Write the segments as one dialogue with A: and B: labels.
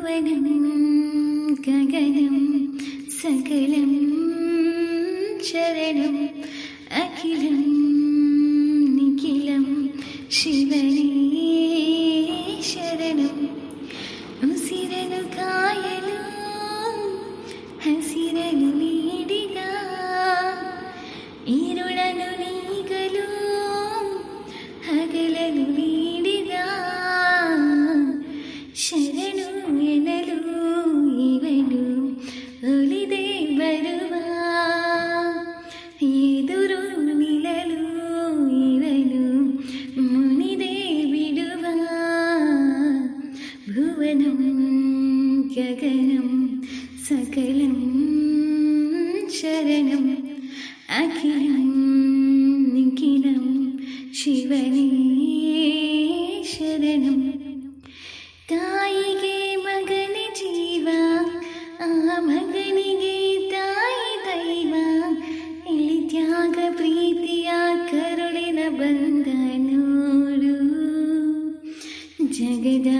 A: ഭുവനം ഗഗനം സകലം ശരണം അഖിലം നിഖിലം ശിവനേ ശരണം ഉസിരನು ಕಾಯಲು ಹಸಿರನು ನೀಡಿದ ഇരുಳನು ನೀಗಲು ಹಗಲನು ನೀಡಿದ ಶರಣು ಎನ್ನಲು ಇವನು ಒಲಿದೆ ಬರುವ ಎದುರು ನಿಲ್ಲಲು ಇವನು ಮುನಿದೆ ಬಿಡುವ ಭುವನಂ ಗಗನಂ ಸಕಲಂ ಶರಣಂ ಅಖಿಲಂ ನಿಖಿಲಂ ಶಿವನೇ ಶರಣಂ ತಾಯಿಗೆ ಮಗನ ಜೀವ ಆ ಮಗನಿಗೆ ತಾಯಿ ದೈವ ಇಲ್ಲಿ ತ್ಯಾಗ ಪ್ರೀತಿಯ ಕರುಳಿನ ಬಂದ ನೋಡು ಜಗದ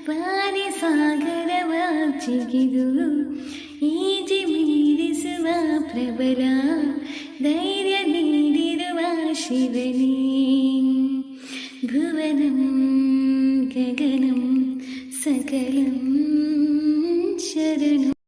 A: ಪಾರಿ ಸಾಗರವ ಜಿಗಿದು ಈಜಿ ಮೀರಿಸುವ ಪ್ರಬಲ ಧೈರ್ಯ ನೀಡಿರುವ ಶಿವನೇ ಭುವನಂ ಗಗನಂ ಸಕಲಂ ಶರಣಂ